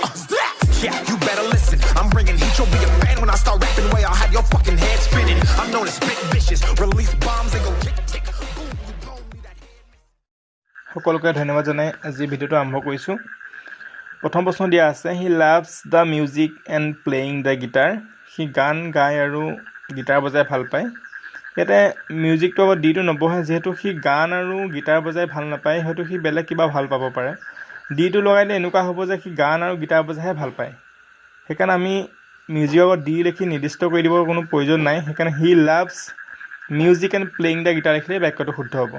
Yeah, you better listen. I'm bringing heat. You'll be a fan when I start rapping. Way I'll have your fucking head spinning. I'm known as Spit Vicious. Release bombs and go tick tick. Boom, you blow me that head. সকলোকে ধন্যবাদ জনাই আজি ভিডিঅ'টো আৰম্ভ কৰিছোঁ। প্ৰথম প্ৰশ্ন দিয়া আছে he loves the music and playing the guitar. সি গান গায় আৰু গিটাৰ বজাই ভাল পায়। ইয়াতে মিউজিকটো আগত ডিটো নবহে, যিহেতু সি গান আৰু গিটাৰ বজাই ভাল নাপায়, হয়তো সি বেলেগ কিবা ভাল পাব পাৰে। ডিটো লগাইলে এনেকুৱা হ'ব যে সি গান আৰু গিটাৰ বজাইহে ভাল পায়। সেইকাৰণে আমি মিউজিকৰ আগত ডি লিখি নিৰ্দিষ্ট কৰি দিবৰ কোনো প্ৰয়োজন নাই। সেইকাৰণে he loves music and playing the guitar লিখিলে বাক্যটো শুদ্ধ হ'ব।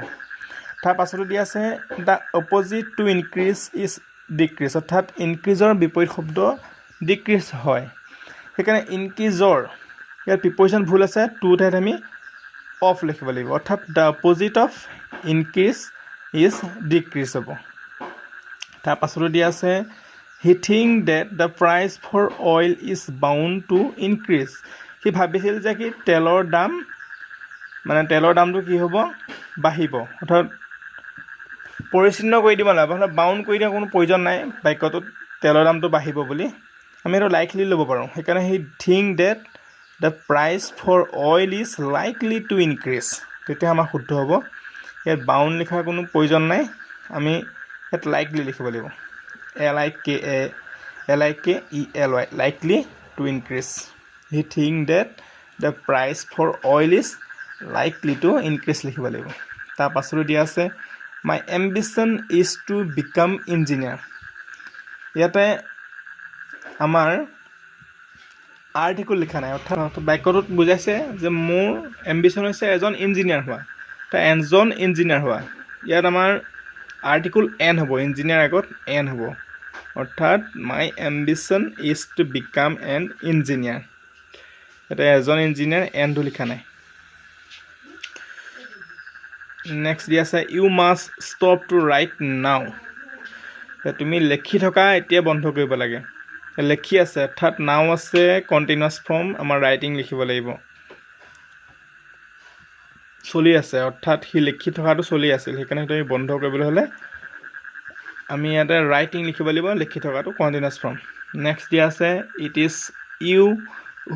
তাৰ পাছতো দিয়া আছে the opposite to increase is decrease, অৰ্থাৎ ইনক্ৰিজৰ বিপৰীত শব্দ ডিক্ৰিজ হয়। সেইকাৰণে ইনক্ৰিজৰ ইয়াৰ প্ৰিপজিশ্যন ভুল আছে, টু ঠাইত আমি অফ লিখিব লাগিব, অৰ্থাৎ the opposite of increase is decrease হ'ব। তাৰ পাছতো দিয়া আছে he think that the price for oil is bound to increase. সি ভাবিছিল যে কি তেলৰ দামটো কি হ'ব, বাঢ়িব, অৰ্থাৎ পৰিচ্ছন্ন কৰি দিব নালাগে, অৰ্থাৎ বাউণ্ড কৰি দিয়া কোনো প্ৰয়োজন নাই বাক্যটোত তেলৰ দামটো বাঢ়িব বুলি। আমি এইটো লাইকলি ল'ব পাৰোঁ। সেইকাৰণে he think that the price for oil is likely to increase, তেতিয়া আমাৰ শুদ্ধ হ'ব। ইয়াত বাউণ্ড লিখাৰ কোনো প্ৰয়োজন নাই, আমি ইয়াত লাইকলি লিখিব লাগিব, LIKELY, likely to increase. He think that the price for oil is likely to increase লিখিব লাগিব। তাৰ পাছতো দিয়া আছে my ambition is to become engineer. ইয়াতে আমাৰ আৰ্টিকল লিখা নাই, অৰ্থাৎ বাক্যটোত বুজাইছে যে মোৰ এম্বিশ্যন হৈছে এজন ইঞ্জিনিয়াৰ হোৱা, এজন ইঞ্জিনিয়াৰ হোৱা। ইয়াত আমাৰ আৰ্টিকল এন হ'ব, ইঞ্জিনিয়াৰ আগত এন হ'ব, অৰ্থাৎ my ambition is to become an engineer. ইয়াতে এজন ইঞ্জিনিয়াৰ, এনটো লিখা নাই। নেক্সট দিয়া আছে you must stop to write now. তুমি লিখি থকা এতিয়া বন্ধ কৰিব লাগে। লিখি আছে অৰ্থাৎ নাও আছে, কণ্টিনিউৱাছ ফৰ্ম, আমাৰ ৰাইটিং লিখিব লাগিব। চলি আছে অৰ্থাৎ সি লিখি থকাটো চলি আছিল, সেইকাৰণে সেইটো আমি বন্ধ কৰিবলৈ হ'লে আমি ইয়াতে ৰাইটিং লিখিব লাগিব, লিখি থকাটো কণ্টিনিউৱাছ ফৰ্ম। নেক্সট দিয়া আছে it is you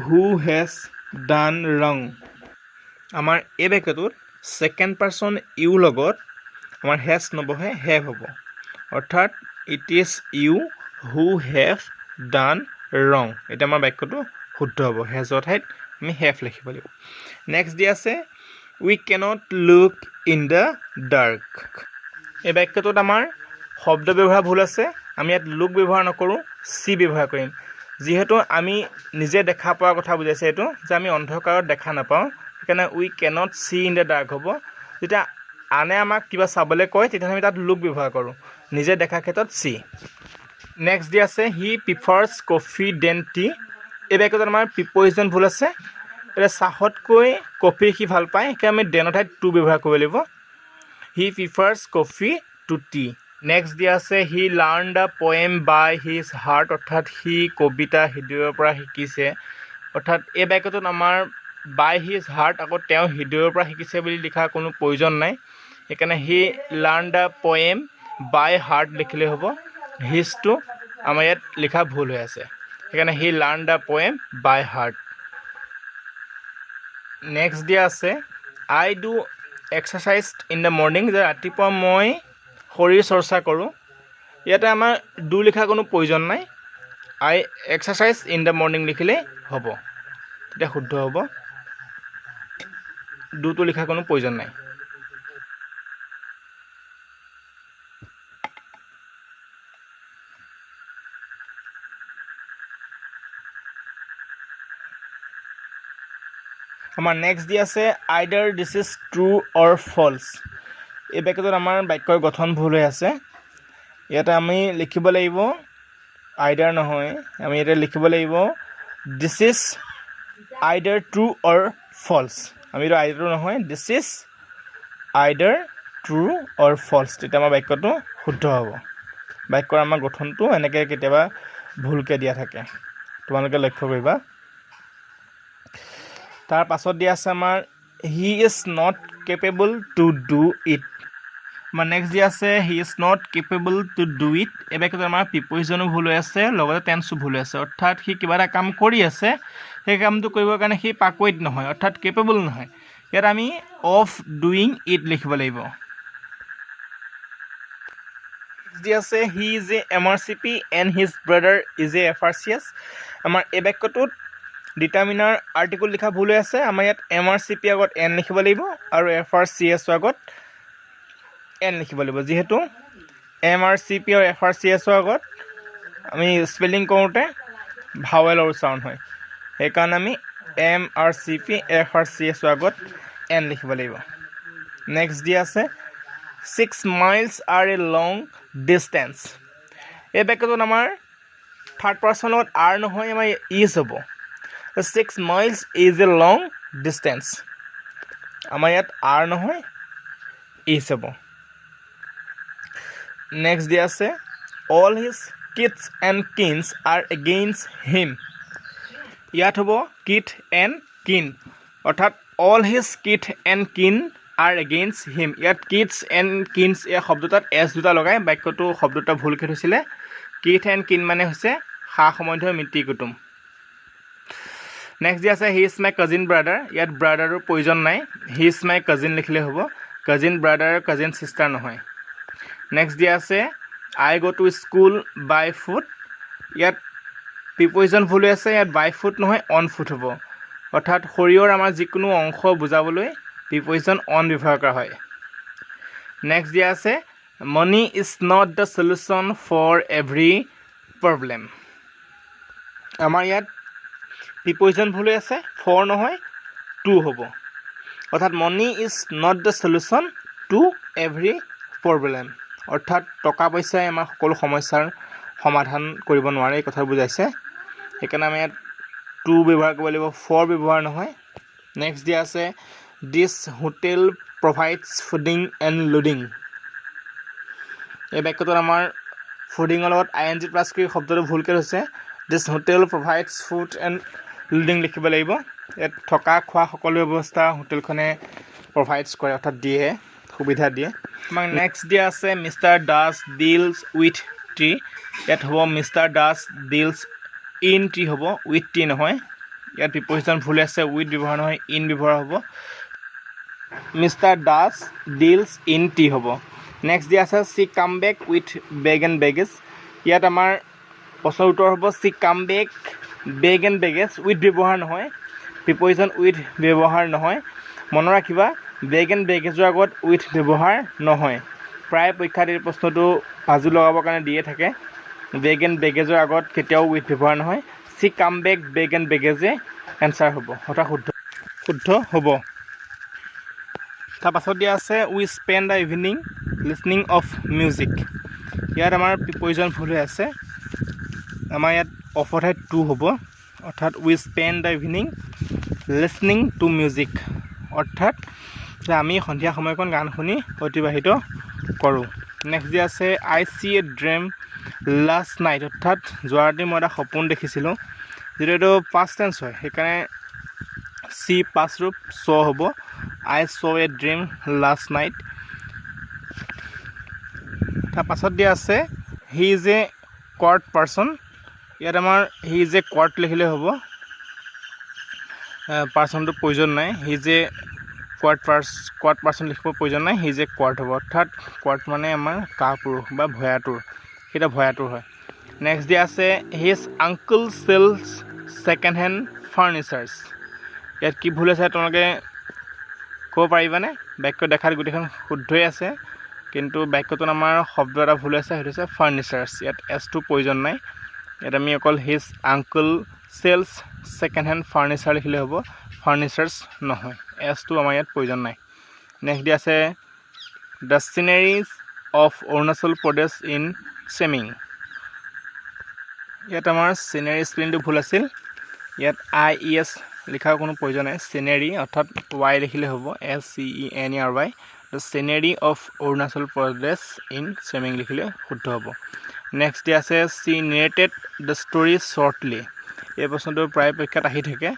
who has done wrong. আমাৰ এই বাক্যটোত ছেকেণ্ড পাৰ্চন ইউ লগত আমাৰ হেজ নবহে, হেভ হ'ব, অৰ্থাৎ it is you who have ডান ৰং। এতিয়া আমাৰ বাক্যটো শুদ্ধ হ'ব, হেজৰ ঠাইত আমি হেভ লিখিব লাগিব। নেক্সট দিয়া আছে we cannot look in the dark. এই বাক্যটোত আমাৰ শব্দ ব্যৱহাৰ ভুল আছে, আমি ইয়াত লুক ব্যৱহাৰ নকৰোঁ, চি ব্যৱহাৰ কৰিম। যিহেতু আমি নিজে দেখা পোৱাৰ কথা বুজাইছে এইটো, যে আমি অন্ধকাৰত দেখা নাপাওঁ, সেইকাৰণে we cannot see in the dark হ'ব। যেতিয়া আনে আমাক কিবা চাবলৈ কয় তেতিয়াহ'লে আমি তাত লুক ব্যৱহাৰ কৰোঁ, নিজে দেখাৰ ক্ষেত্ৰত চি। নেক্সট দিয়া আছে হি প্ৰিফাৰ্ছ কফি দেন টি। এই বাক্যটোত আমাৰ প্ৰিপজিশ্যন ভুল আছে, এতিয়া চাহতকৈ কফি সি ভাল পায়, সেইকাৰণে আমি দেনৰ ঠাইত টু ব্যৱহাৰ কৰিব লাগিব। He prefers coffee to tea. Next দিয়া আছে he learn the poem by his heart, অৰ্থাৎ সি কবিতা হৃদয়ৰ পৰা শিকিছে, অৰ্থাৎ এই বাক্যটোত আমাৰ বাই হিজ হাৰ্ট আকৌ তেওঁ হৃদয়ৰ পৰা শিকিছে বুলি লিখাৰ কোনো প্ৰয়োজন নাই। সেইকাৰণে he learn the poem by heart লিখিলে হ'ব। হিজটো আমাৰ ইয়াত লিখা ভুল হৈ আছে, সেইকাৰণে he learn the poem by heart. Next দিয়া আছে I do exercise in the morning, যে ৰাতিপুৱা মই শৰীৰ চৰ্চা কৰোঁ। ইয়াতে আমাৰ ডু লিখাৰ কোনো প্ৰয়োজন নাই, আই এক্সাৰচাইজ ইন দ্য মৰ্ণিং লিখিলেই হ'ব, তেতিয়া শুদ্ধ হ'ব। ডুটো লিখাৰ কোনো প্ৰয়োজন নাই। আমাৰ নেক্সট দি আছে either this is true or false. এই বাক্যটোত আমাৰ বাক্যৰ গঠন ভুল হৈ আছে। ইয়াতে আমি লিখিব লাগিব আইডাৰ নহয়, আমি ইয়াতে লিখিব লাগিব this is either true or false. আমি এইটো আইডাৰটো নহয়, this is either true or false, তেতিয়া আমাৰ বাক্যটো শুদ্ধ হ'ব। বাক্যৰ আমাৰ গঠনটো এনেকৈ কেতিয়াবা ভুলকৈ দিয়া থাকে, তোমালোকে লক্ষ্য কৰিবা। তাৰ পাছত দিয়া আছে আমাৰ he is not capable to do it. আমাৰ নেক্সট দিয়া আছে he is not capable to do it. এই বাক্যটোত আমাৰ প্ৰিপজিশ্যনো ভুল হৈ আছে, লগতে টেন্সো ভুল হৈ আছে। অৰ্থাৎ সি কিবা এটা কাম কৰি আছে, সেই কামটো কৰিবৰ কাৰণে সি পাকৈত নহয়, অৰ্থাৎ কেপেবল নহয়। ইয়াত আমি অফ ডুইং ইট লিখিব লাগিব। দি আছে he is a MRCP and his brother is a FRCS। আমাৰ এই বাক্যটোত ডিটাৰমিনাৰ আৰ্টিকল লিখা ভুল হৈ আছে। আমাৰ ইয়াত MRCP আগত এন লিখিব লাগিব আৰু FRCS আগত এন লিখিব লাগিব। যিহেতু MRCP আৰু FRCS আগত আমি স্পেলিং কৰোঁতে ভাৱেলৰ উচ্চাৰণ হয়, সেইকাৰণে আমি MRCP FRCS আগত এন লিখিব লাগিব। নেক্সট দিয়া আছে 6 miles are a long distance। এই বাক্যটোত আমাৰ থাৰ্ড পাৰ্চনত আৰ নহয়, আমাৰ ইজ হ'ব। 6 miles is a long distance। আমাৰ ইয়াত আৰ নহয়, ইজ হ'ব। নেক্সট দিয়া আছে all his kids and kins are against him। ইয়াত হ'ব কিড এণ্ড কিন, অৰ্থাৎ all his kid and kin are against him। ইয়াত কিডছ এণ্ড কিনছ এই শব্দটাত এছ দুটা লগাই বাক্যটো শব্দটা ভুলকৈ থৈছিলে। কিড এণ্ড কিন মানে হৈছে সা সম্বন্ধীয় মিতিৰ কুটুম। নেক্সট দিয়া আছে he is my cousin brother. ইয়াত ব্ৰাদাৰৰ প্ৰয়োজন নাই, হি ইজ মাই কাজিন লিখিলে হ'ব। কাজিন ব্ৰাদাৰ কাজিন ছিষ্টাৰ নহয়। নেক্সট দিয়া আছে আই গ' টু স্কুল বাই ফুট। ইয়াত প্ৰিপজিশ্যন ভুল হৈ আছে, ইয়াত বাই ফুট নহয় অন ফুট হ'ব। অৰ্থাৎ শৰীৰৰ আমাৰ যিকোনো অংশ বুজাবলৈ প্ৰিপজিশ্যন অন ব্যৱহাৰ কৰা হয়। নেক্সট দিয়া আছে money is not the solution for every problem. আমাৰ ইয়াত প্ৰিপজিশ্যন ভুল হৈ আছে, ফৰ নহয় টু হ'ব। অৰ্থাৎ money is not the solution to every problem. অৰ্থাৎ টকা পইচাই আমাৰ সকলো সমস্যাৰ সমাধান কৰিব নোৱাৰে, এই কথা বুজাইছে। সেইকাৰণে আমি ইয়াত টু ব্যৱহাৰ কৰিব লাগিব, ফৰ ব্যৱহাৰ নহয়। নেক্সট দিয়া আছে this hotel provides fooding and lodging. এই বাক্যটোত আমাৰ ফুডিঙৰ লগত ING প্লাছ কৰি শব্দটো ভুলকৈ হৈছে। This hotel provides food and lodging লিখিব লাগিব। ইয়াত থকা খোৱা সকলো ব্যৱস্থা হোটেলখনে প্ৰভাইডছ কৰে, অৰ্থাৎ দিয়ে, সুবিধা দিয়ে। আমাক নেক্সট দিয়া আছে mister Das deals with tree. ইয়াত হ'ব mister Das deals in tree হ'ব, উইথ ট্ৰি নহয়। ইয়াত প্ৰিপজিশ্যন ভুল আছে, উইথ ব্যৱহাৰ নহয় ইন ব্যৱহাৰ হ'ব। Mister Das deals in tea হ'ব। নেক্সট দিয়া আছে she came back with bag and baggage. ইয়াত আমাৰ প্ৰশ্নৰ উত্তৰ হ'ব she came back bag and baggage, with ব্যৱহাৰ নহয়, প্ৰিপজিশ্যন উইথ ব্যৱহাৰ নহয়। মনত ৰাখিবা বেগ এণ্ড বেগেজৰ আগত উইথ ব্যৱহাৰ নহয়। প্ৰায় পৰীক্ষাত এই প্ৰশ্নটো ভাজু লগাবৰ কাৰণে দিয়ে থাকে। বেগ এণ্ড বেগেজৰ আগত কেতিয়াও উইথ ব্যৱহাৰ নহয়। She came back bag and বেগেজে এনচাৰ হ'ব, অৰ্থাৎ শুদ্ধ হ'ব। তাৰপাছত দিয়া আছে we spend the evening listening of music. ইয়াত আমাৰ প্ৰিপজিশ্যন ভুল হৈ আছে। আমাৰ ইয়াত অফৰ ঠাইত টু হ'ব, অৰ্থাৎ we spend the evening listening to music. অৰ্থাৎ যে আমি সন্ধিয়া সময়কণ গান শুনি অতিবাহিত কৰোঁ। নেক্সট দিয়া আছে I C A dream last night. অৰ্থাৎ যোৱা ৰাতি মই এটা সপোন দেখিছিলোঁ, যিটো এইটো পাষ্ট টেন্স হয়, সেইকাৰণে চি পাষ্ট ৰূপ চ হ'ব। আই চ এ ড্ৰিম লাষ্ট নাইট। তাৰপাছত দিয়া আছে হি ইজ এ কোৱাৰ্ট পাৰ্চন। ইয়াত আমাৰ হি ইজ এ কোৱাৰ্ট লিখিলে হ'ব, পাৰ্চনটো প্ৰয়োজন নাই। হি ইজ এ কোৱাৰ্ট পাৰ্চন লিখিব প্ৰয়োজন নাই, হি ইজ এ কোৱাৰ্ট হ'ব। অৰ্থাৎ কোৱাৰ্ট মানে আমাৰ কাপুৰুষ বা ভয়াতুৰ, সেইটা ভয়াতুৰ হয়। নেক্সট দিয়া আছে his uncle sells second hand furnitures. ইয়াত কি ভুল আছে তোমালোকে ক'ব পাৰিবানে? বাক্য দেখাত গোটেইখন শুদ্ধই আছে, কিন্তু বাক্যটোত আমাৰ শব্দ এটা ভুল আছে, সেইটো হৈছে ফাৰ্নিচাৰ্ছ। ইয়াত এছটো প্ৰয়োজন নাই। ইয়াত আমি অকল his uncle sells second hand furniture লিখিলে হ'ব, ফাৰ্নিচাৰ্ছ নহয়, এছটো আমাৰ ইয়াত প্ৰয়োজন নাই। নেক্সট দিয়া আছে the sceneries of Arunachal Pradesh in charming. ইয়াত আমাৰ চিনেৰী স্পেলিংটো ভুল আছিল। ইয়াত IES লিখাৰ কোনো প্ৰয়োজন নাই, চিনেৰী অৰ্থাৎ ৱাই লিখিলে হ'ব, SCENERY। The scenery of Arunachal Pradesh in charming লিখিলে শুদ্ধ হ'ব। নেক্সট দিয়া আছে she narrated the story shortly. এই প্ৰশ্নটো প্ৰায় পৰীক্ষাত আহি থাকে,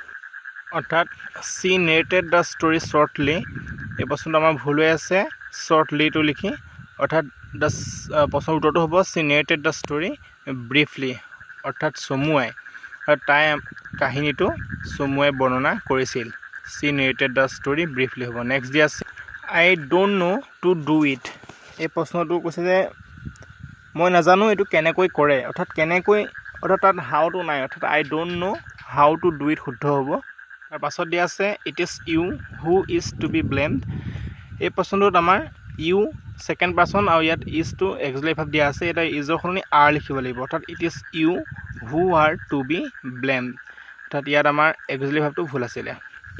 অৰ্থাৎ she narrated the story shortly. এই প্ৰশ্নটো আমাৰ ভুল হৈ আছে, শ্বৰ্টলিটো লিখি অৰ্থাৎ প্ৰশ্নৰ উত্তৰটো হ'ব she narrated the story briefly অৰ্থাৎ চমুৱাই আৰু তাই কাহিনীটো চমুৱাই বৰ্ণনা কৰিছিল she narrated the story briefly হ'ব নেক্সট দিয়া আছে I don't know to do it এই প্ৰশ্নটো কৈছে যে মই নাজানো এইটো কেনেকৈ কৰে অৰ্থাৎ কেনেকৈ অৰ্থাৎ তাত হাউটো নাই অৰ্থাৎ I don't know how to do it শুদ্ধ হ'ব তাৰ পাছত দিয়া আছে it is you who is to be blamed এই প্ৰশ্নটোত আমাৰ you second person আৰু ইয়াত is to auxiliary verb দিয়া আছে এটা isৰ সলনি are লিখিব লাগিব অৰ্থাৎ it is you who are to be blamed অৰ্থাৎ ইয়াত আমাৰ auxiliary verb টো ভুল আছিলে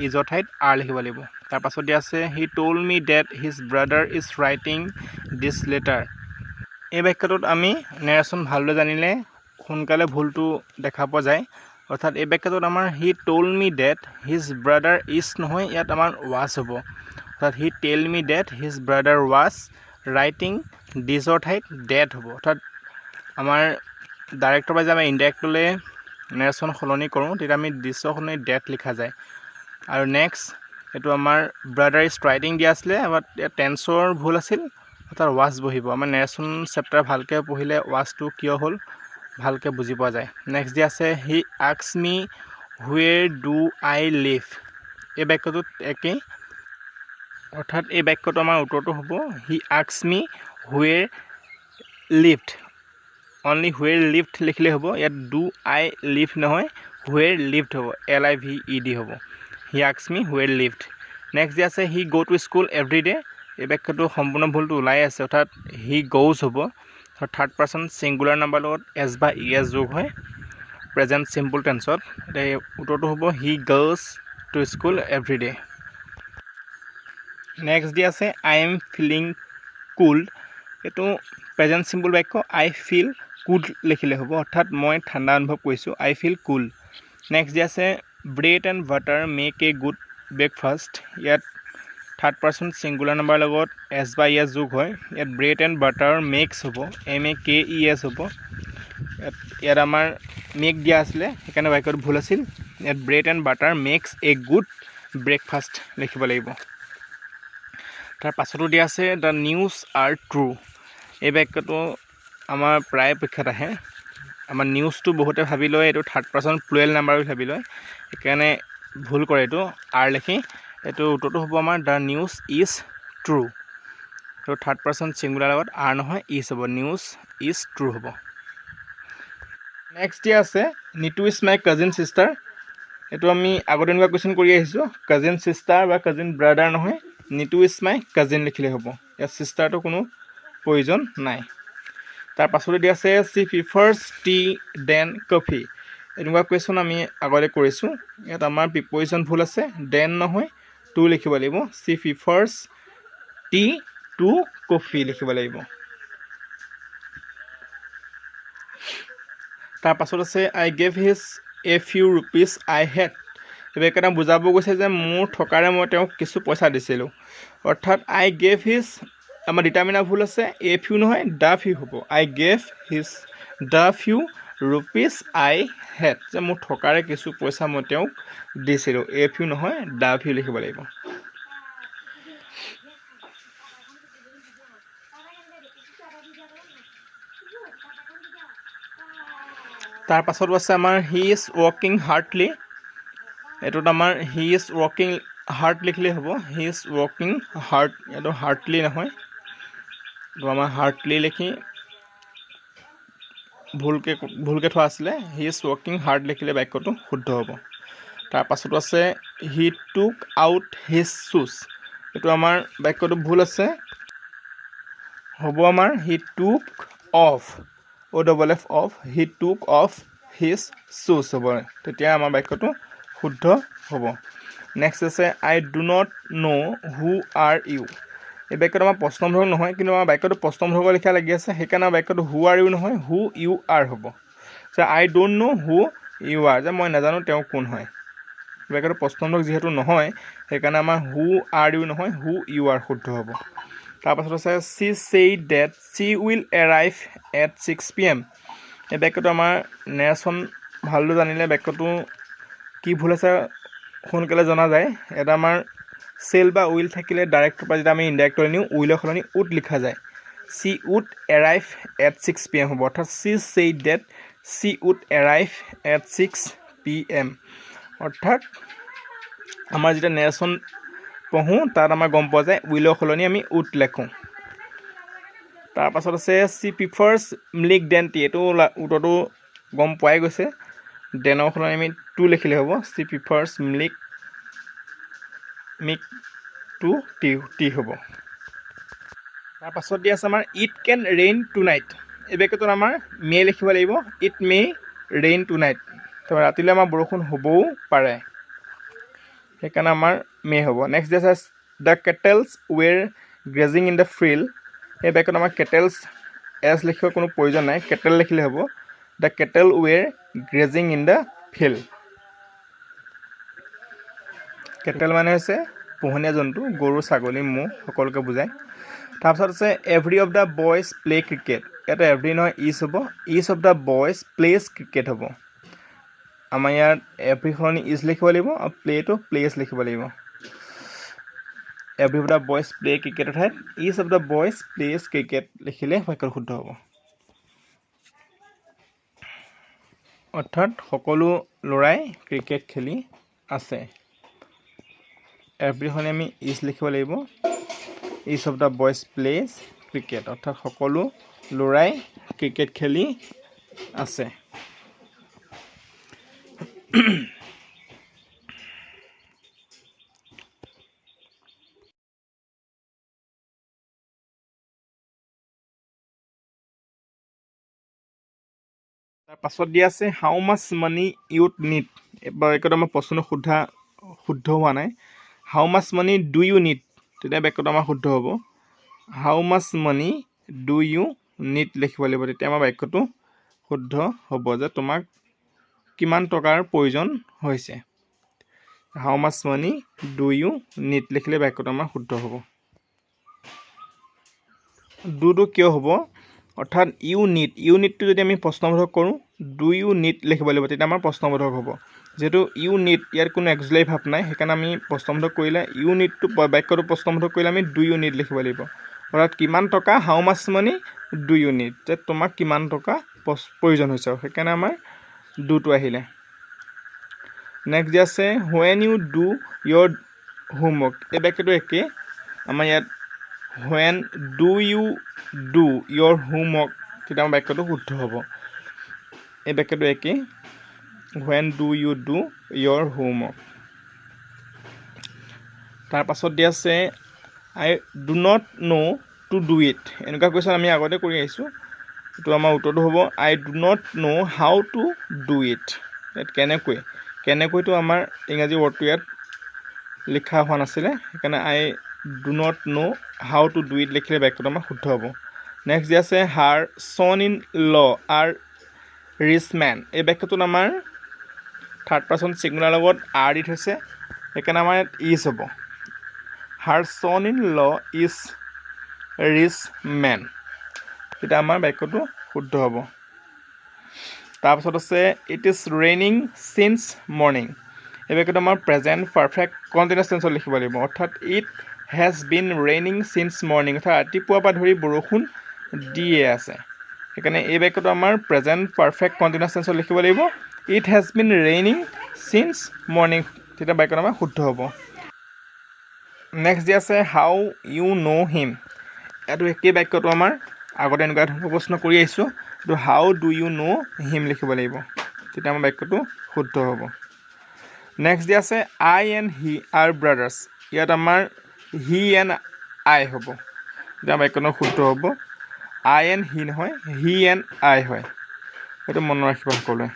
isৰ ঠাইত are লিখিব লাগিব তাৰ পাছত দিয়া আছে he told me that his brother is writing this letter এই বাক্যটোত আমি নেৰেশ্যন ভালদৰে জানিলে সোনকালে ভুলটো দেখা পোৱা যায় অৰ্থাৎ এই বাক্যটোত আমাৰ he told me that his brother is নহয় ইয়াত আমাৰ was হ'ব অৰ্থাৎ he tell me that his brother was writing thisৰ ঠাইত that হ'ব অৰ্থাৎ আমাৰ ডাইৰেক্টৰ বাই যে আমি ইনডাইৰেক্টলৈ নেৰেশ্যন সলনি কৰোঁ তেতিয়া আমি thisৰ সলনি that লিখা যায় আৰু নেক্সট এইটো আমাৰ brother is writing দিয়া আছিলে ইয়াত টেন্সৰ ভুল আছিল অৰ্থাৎ was বহিব আমাৰ নেৰেশ্যন চেপ্টাৰ ভালকৈ পঢ়িলে wasটো কিয় হ'ল ভালকৈ বুজি পোৱা যায় নেক্সট দিয়া আছে he asked me where do I live এই বাক্যটোত একেই অৰ্থাৎ এই বাক্যটো আমাৰ উত্তৰটো হ'ব he asked me where lived only where lived লিখিলে হ'ব ইয়াত do I live নহয় where lived হ'ব lived হ'ব he asked me where lived next দিয়া আছে he go to school every day এই বাক্যটো সম্পূৰ্ণ ভুলটো ওলাই আছে অৰ্থাৎ he goes হ'ব থাৰ্ড পাৰ্চন সিঙ্গুলাৰ নাম্বাৰ লগত s বা es যোগ হয় প্ৰেজেন্ট সিম্পল টেন্সত এই উত্তৰটো হ'ব he goes to school every day next দিয়া আছে I am feeling cold এইটো প্ৰেজেন্ট সিম্পল বাক্য I feel cold লিখিলে হ'ব অৰ্থাৎ মই ঠাণ্ডা অনুভৱ কৰিছোঁ I feel cool নেক্সট দিয়া আছে bread and butter make a good breakfast ইয়াত থাৰ্ড পাৰ্চন সিঙ্গুলাৰ নাম্বাৰ লগত s বা es যোগ হয় ইয়াত bread and butter makes হ'ব makes হ'ব ইয়াত আমাৰ make দিয়া আছিলে সেইকাৰণে বাক্যটো ভুল আছিল ইয়াত bread and butter makes a good breakfast লিখিব লাগিব তাৰ পাছতো দিয়া আছে the news are true এই বাক্যটো আমাৰ প্ৰায় পৰীক্ষাত আহে আমাৰ নিউজটো বহুতে ভাবি লয় এইটো থাৰ্ড পাৰ্চন প্লুৰেল নাম্বাৰ বুলি ভাবি লয় সেইকাৰণে ভুল কৰে এইটো are লিখি এইটো উত্তৰটো হ'ব আমাৰ the news is true তো থাৰ্ড পাৰ্চন সিঙ্গুলাৰ লগত are নহয় is হ'ব news is true হ'ব নেক্সট দিয়া আছে Nitu is my cousin sister এইটো আমি আগতে এনেকুৱা কুৱেশ্যন কৰি আহিছোঁ cousin sister বা cousin brother নহয় নিতু is my cousin লিখিলে হ'ব ইয়াত sisterটো কোনো প্ৰয়োজন নাই তাৰ পাছতে দিয়া আছে she prefers tea than coffee এনেকুৱা কুৱেশ্যন আমি আগতে কৰিছোঁ ইয়াত আমাৰ প্ৰিপজিশ্যন ভুল আছে than নহয় to লিখিব লাগিব she prefers tea to coffee লিখিব লাগিব তাৰ পাছত আছে I gave his a few rupees I had এইবাৰ বুজাব গৈছে যে মোৰ থকাৰে মই তেওঁক কিছু পইচা দিছিলোঁ অৰ্থাৎ I gave his আমাৰ ডিটাৰমিনাৰ ভুল আছে a few নহয় the few হ'ব I gave his the few rupees I had যে মোৰ থকাৰে কিছু পইচা মই তেওঁক দিছিলোঁ a few নহয় the few লিখিব লাগিব তাৰ পাছত আছে আমাৰ he is working hardly এটোত আমাৰ he is working hard লিখলে হ'ব he is working hard এটো hardly নহয় তো আমাৰ hardly লিখি ভুলকে থোৱা আছিলে he is working hard লিখিলে বাক্যটো শুদ্ধ হ'ব তাৰ পাছত আছে he took out his shoes এটো আমাৰ বাক্যটো ভুল আছে হ'ব আমাৰ he took off off he took off his shoes হ'ব তেতিয়া আমাৰ বাক্যটো শুদ্ধ হ'ব নেক্সট আছে I do not know who are you এই বাক্যটো আমাৰ প্ৰশ্নবোধক নহয় কিন্তু আমাৰ বাক্যটো প্ৰশ্নবোধক লিখা লাগি আছে সেইকাৰণে বাক্যটো who are you নহয় who you are হ'ব যে I don't know who you are যে মই নাজানো তেওঁ কোন হয় বাক্যটো প্ৰশ্নবোধক যেহেতু নহয় সেইকাৰণে আমাৰ who are you নহয় who you are শুদ্ধ হ'ব তাৰ পাছত আছে she said that she will arrive at 6 p.m. এই বাক্যটো আমাৰ নেৰেশ্যন ভালদৰে জানিলে বাক্যটো কি ভুল আছে সোনকালে জনা যায় এটা আমাৰ চেল বা উইল থাকিলে ডাইৰেক্টৰ পৰা যেতিয়া আমি ইনডাইৰেক্টৰ নিওঁ উইলৰ সলনি উড লিখা যায় she would arrive at 6 p.m. হ'ব অৰ্থাৎ she said that she would arrive at 6 p.m. অৰ্থাৎ আমাৰ যেতিয়া নেৰেশ্যন পঢ়োঁ তাত আমাৰ গম পোৱা যায় উইলৰ সলনি আমি would লেখোঁ তাৰপাছত আছে she prefers milk than tea এইটো উত্তৰটো গম পোৱাই গৈছে দেনৰ সলনি আমি টু লিখিলে হ'ব she prefers milk to tea হ'ব তাৰপাছত দি আছে আমাৰ it can rain tonight এই বাক্যটোত আমাৰ মে লিখিব লাগিব it may rain tonight তো ৰাতিলৈ আমাৰ বৰষুণ হ'বও পাৰে সেইকাৰণে আমাৰ মে হ'ব নেক্সট দি আছে the kettles were grazing in the field এই বাক্যত আমাৰ kettles এছ লিখিব কোনো প্ৰয়োজন নাই kettle লিখিলে হ'ব the kettle were grazing in the field kettle মানে হৈছে পোহনীয়া জন্তু গৰু ছাগলী ম'হ সকলোকে বুজায় তাৰপিছত আছে every of the boys play cricket এটা every নহয় each of the boys plays cricket হ'ব আমাৰ ইয়াত every সলনি is লিখিব লাগিব আৰু play to plays লিখিব লাগিব every of the boys play cricket অৰ্থাৎ each of the boys plays cricket লিখিলে বাক্যটো শুদ্ধ হ'ব অৰ্থাৎ সকলো ল'ৰাই ক্ৰিকেট খেলি আছে every সলনি আমি is লিখিব লাগিব each of the boys plays cricket অৰ্থাৎ সকলো ল'ৰাই ক্ৰিকেট খেলি আছে তাৰ পাছত দিয়া আছে how much money you need এবাৰ একদম আমাৰ প্ৰশ্ন শুদ্ধ হোৱা নাই how much money do you need তেতিয়া বাক্যটো আমাৰ শুদ্ধ হ'ব how much money do you need লিখিব লাগিব তেতিয়া আমাৰ বাক্যটো শুদ্ধ হ'ব যে তোমাক কিমান টকাৰ প্ৰয়োজন হৈছে how much money do you need লিখিলে বাক্যটো আমাৰ শুদ্ধ হ'ব do কিয় হ'ব অৰ্থাৎ you need টো যদি আমি প্ৰশ্নবোধক কৰোঁ do you need লিখিব লাগিব তেতিয়া আমাৰ প্ৰশ্নবোধক হ'ব যেহেতু you need ইয়াৰ কোনো অক্সিলাৰী ভাৰ্ব নাই সেইকাৰণে আমি প্ৰশ্নবোধক কৰিলে you need টো বাক্যটো প্ৰশ্নবোধক কৰিলে আমি do you need লিখিব লাগিব অৰ্থাৎ কিমান টকা how much money do you need যে তোমাক কিমান টকা প্ৰয়োজন হৈছে সেইকাৰণে আমাৰ do টো আহিলে নেক্সট দি আছে when you do your homework এই বাক্যটো একে আমাৰ ইয়াত when do you do your homework তেতিয়া আমাৰ বাক্যটো শুদ্ধ হ'ব এই বাক্যটো একে when do you do your homework তাৰ পাছত দি আছে I do not know to do it এনেকুৱা কোৱেশ্যন আমি আগতে কৰি আহিছোঁ এইটো আমাৰ উত্তৰটো হ'ব I do not know how to do it কেনেকৈতো আমাৰ ইংৰাজী ৱৰ্ডটো ইয়াত লিখা হোৱা নাছিলে সেইকাৰণে I do not know how to do it লিখিলে বাক্যটো আমাৰ শুদ্ধ হ'ব নেক্সট দি আছে her son in law are rich man এই বাক্যটোত আমাৰ থাৰ্ড পাৰ্চন ছিংগুলাৰ লগত are দি থৈছে সেইকাৰণে আমাৰ ইয়াত is হ'ব her son in law is rich man তেতিয়া আমাৰ বাক্যটো শুদ্ধ হ'ব তাৰপিছত আছে it is raining since morning এই বাক্যটো আমাৰ প্ৰেজেণ্ট পাৰফেক্ট কণ্টিনিউয়াছ টেন্সত লিখিব লাগিব অৰ্থাৎ it has been raining since morning অৰ্থাৎ ৰাতিপুৱাৰ পৰা ধৰি বৰষুণ দিয়ে আছে সেইকাৰণে এই বাক্যটো আমাৰ প্ৰেজেণ্ট পাৰফেক্ট কণ্টিনিউয়াছ টেন্সত লিখিব লাগিব it has been raining since morning তেতিয়া বাক্যটো আমাৰ শুদ্ধ হ'ব নেক্সট দি আছে how you know him এইটো একেই বাক্যটো আমাৰ আগতে এনেকুৱা ধৰণৰ প্ৰশ্ন কৰি আহিছোঁ এইটো how do you know him লিখিব লাগিব তেতিয়া আমাৰ বাক্যটো শুদ্ধ হ'ব নেক্সট দি আছে I and he are brothers ইয়াত আমাৰ he and I হ'ব তেতিয়া বাক্যটো শুদ্ধ হ'ব I and he নহয় he and I হয় এইটো মনত ৰাখিব সকলোৱে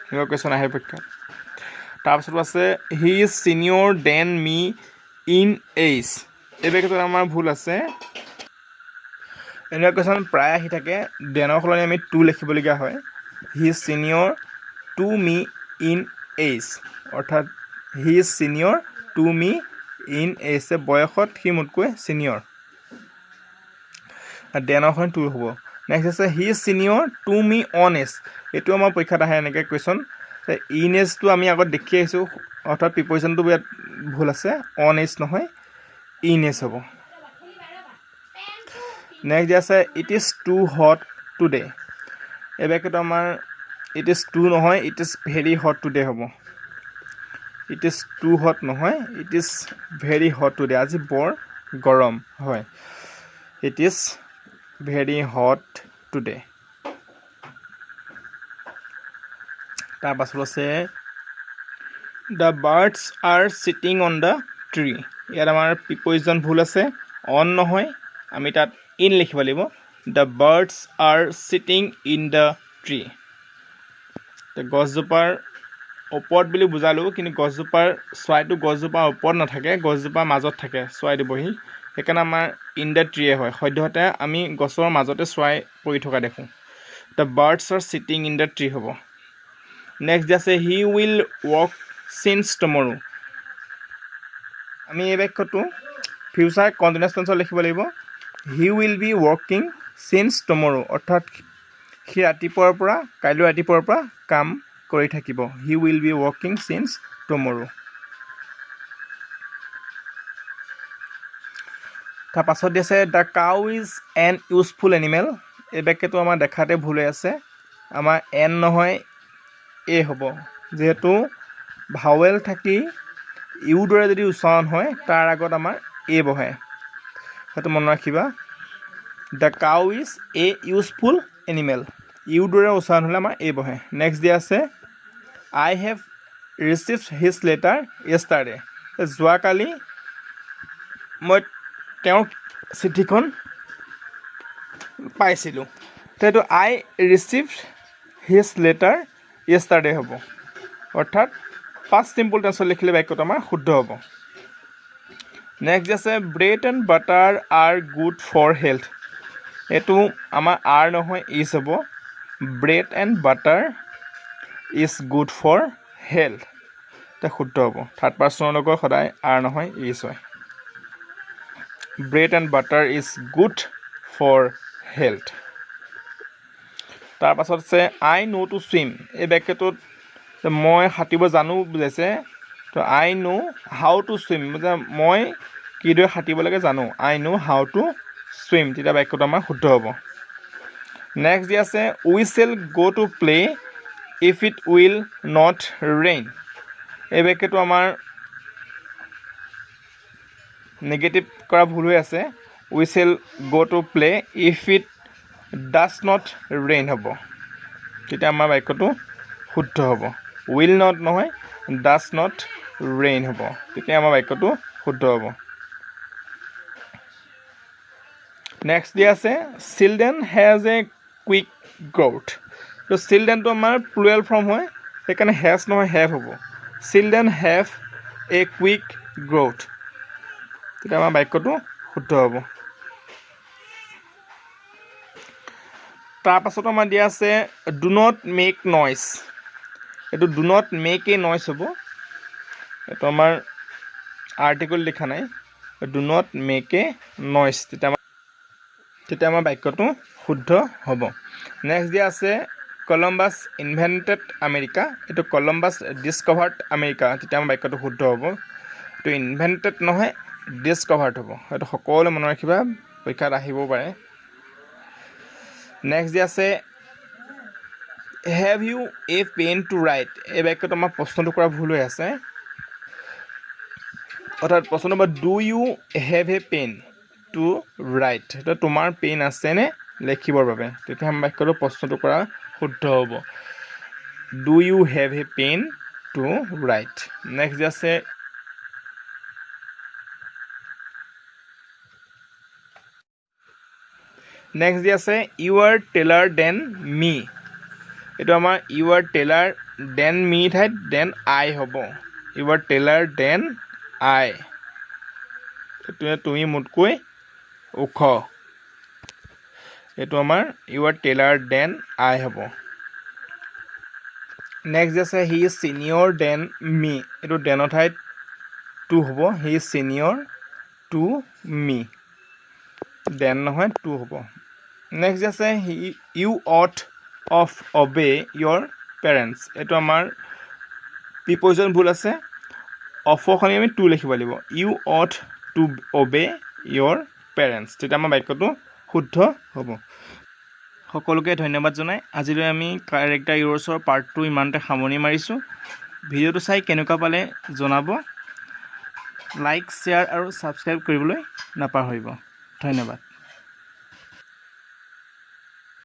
এনেকুৱা কুৱেশ্যন আহে পৰীক্ষাত তাৰপিছত আছে he is senior than me in age এই বাক্যটোত আমাৰ ভুল আছে এনেকুৱা কুৱেশ্যন প্ৰায় আহি থাকে দেনৰ সলনি আমি টু লিখিবলগীয়া হয় he is senior to me in age অৰ্থাৎ he is senior to me in age বয়সত সি মোতকৈ চিনিয়ৰ দেনৰ সলনি টু হ'ব নেক্সট আছে he is senior to me on age এইটো আমাৰ পৰীক্ষাত আহে এনেকৈ কুৱেশ্যন in age টো আমি আগত দেখি আহিছোঁ অৰ্থাৎ প্ৰিপজিশ্যনটো ইয়াত ভুল আছে on age নহয় in age হ'ব নেক্সট আছে it is too hot today এই বাক্যটো আমাৰ ইট ইজ টু নহয় it is very hot today হ'ব ইট ইজ টু হট নহয় it is very hot today আজি বৰ গৰম হয় it is very hot today তাৰপাছত আছে the birds are sitting on the tree ইয়াত আমাৰ প্ৰিপজিশ্যন ভুল আছে অন নহয় আমি তাত ইন লিখিব লাগিব the birds are cheating in the tree গছজোপাৰ ওপৰত বুলি বুজালোঁ কিন্তু চৰাইটো গছজোপাৰ ওপৰত নাথাকে গছজোপাৰ মাজত থাকে চৰাইটো বহি সেইকাৰণে আমাৰ ইন দ্য ট্ৰীয়ে হয় সদ্যহতে আমি গছৰ মাজতে চৰাই পৰি থকা দেখোঁ the birds are cheating in the tree হ'ব নেক্সট আছে হি উইল ৱৰ্ক চিন্স টুমৰো আমি এই বাক্যটো ফিউচাৰ কণ্টিনিউৱাছ টেন্সত লিখিব লাগিব he will be working signs টুমৰো অৰ্থাৎ সি ৰাতিপুৱাৰ পৰা কাইলৈ ৰাতিপুৱাৰ পৰা কাম কৰি থাকিব he will be working signs টুমৰো তাৰপাছত দি আছে the cow is an useful animal এই বাক্যটো আমাৰ দেখাতে ভুল হৈ আছে আমাৰ এন নহয় এ হ'ব যিহেতু ভাৱেল থাকি ইউ দৰে যদি উচ্চাৰণ হয় তাৰ আগত আমাৰ এ বহে সেইটো মনত ৰাখিবা the cow is a useful animal you দৰে উচ্চাৰণ হ'লে আমাৰ এ বহে নেক্সট দিয়া আছে I have received his letter yesterday যোৱাকালি মই তেওঁৰ চিঠিখন পাইছিলোঁ সেইটো I received his letter yesterday হ'ব অৰ্থাৎ পাষ্ট চিম্পল টেন্সত লিখিলে বাক্যটো আমাৰ শুদ্ধ হ'ব নেক্সট আছে bread and butter are good for health এইটো আমাৰ আৰ নহয় ইজ হ'ব bread and butter is good for health এটা শুদ্ধ হ'ব থাৰ্ড পাৰ্চনৰ লগত সদায় আৰ নহয় ইজ হয় bread and butter is good for health তাৰপাছত আছে আই ন' টু ছুইম এই বাক্যটোত মই সাঁতুৰিব জানো বুজাইছে তো আই ন' হাউ টু ছুইম মই কিদৰে সাঁতুৰিব লাগে জানো আই ন' হাউ টু ছুইম তেতিয়া বাক্যটো আমাৰ শুদ্ধ হ'ব নেক্সট দি আছে we shall go' to play if it will not rain এই বাক্যটো আমাৰ নিগেটিভ কৰা ভুল হৈ আছে we shall go' to play if it does not rain হ'ব তেতিয়া আমাৰ বাক্যটো শুদ্ধ হ'ব উইল নট নহয় ডাজ নট ৰেইন হ'ব তেতিয়া আমাৰ বাক্যটো শুদ্ধ হ'ব নেক্সট দিয়া আছে children has a quick growth তো চিলড্ৰেনটো আমাৰ প্লুৰেল ফৰ্ম হয় সেইকাৰণে হেজ নহয় হেভ হ'ব children have a quick growth তেতিয়া আমাৰ বাক্যটো শুদ্ধ হ'ব তাৰপাছত আমাৰ দিয়া আছে ডু নট মেক নইজ এইটো do not make a noise হ'ব এইটো আমাৰ আৰ্টিকল লিখা নাই do not make a noise তেতিয়া আমাৰ বাক্যটো শুদ্ধ হ'ব নেক্সট দিয়া আছে কলম্বাছ ইনভেণ্টেড আমেৰিকা এইটো কলম্বাছ ডিছকভাৰ্ড আমেৰিকা তেতিয়া আমাৰ বাক্যটো শুদ্ধ হ'ব এইটো ইনভেণ্টেড নহয় ডিছকভাৰ্ড হ'ব সেইটো সকলোৱে মনত ৰাখিবা পৰীক্ষাত আহিবও পাৰে নেক্সট দিয়া আছে have you a pen to write এই বাক্যটো আমাৰ প্ৰশ্নটো কৰা ভুল হৈ আছে অৰ্থাৎ প্ৰশ্ন number do you have a pen to write সেইটো তোমাৰ পেন আছেনে লিখিবৰ বাবে তেতিয়া আমাৰ বাক্যটো প্ৰশ্নটো কৰা শুদ্ধ হ'ব do you have a pen to write next আছে নেক্সট দি আছে you are taller than me এইটো আমাৰ you are taller than me ঠাইত দেন আই হ'ব you are taller than I তুমি মোতকৈ ওখ এইটো আমাৰ you are taller than I হ'ব নেক্সট আছে he is senior than me এইটো দেনৰ ঠাইত টু হ'ব he is senior to me than নহয় টু হ'ব নেক্সট আছে you ought of obey your parents এইটো আমাৰ প্ৰিপজিশ্যন ভুল আছে অফৰ সলনি আমি টু লিখিব লাগিব you ought to obey your parents তেতিয়া আমাৰ বাক্যটো শুদ্ধ হ'ব সকলোকে ধন্যবাদ জনাই আজিলৈ আমি কেৰেক্টাৰ ইৰৰ্ছৰ পাৰ্ট 2 ইমানতে সামৰণি মাৰিছোঁ ভিডিঅ'টো চাই কেনেকুৱা পালে জনাব লাইক শ্বেয়াৰ আৰু ছাবস্ক্ৰাইব কৰিবলৈ নাপাহৰিব ধন্যবাদ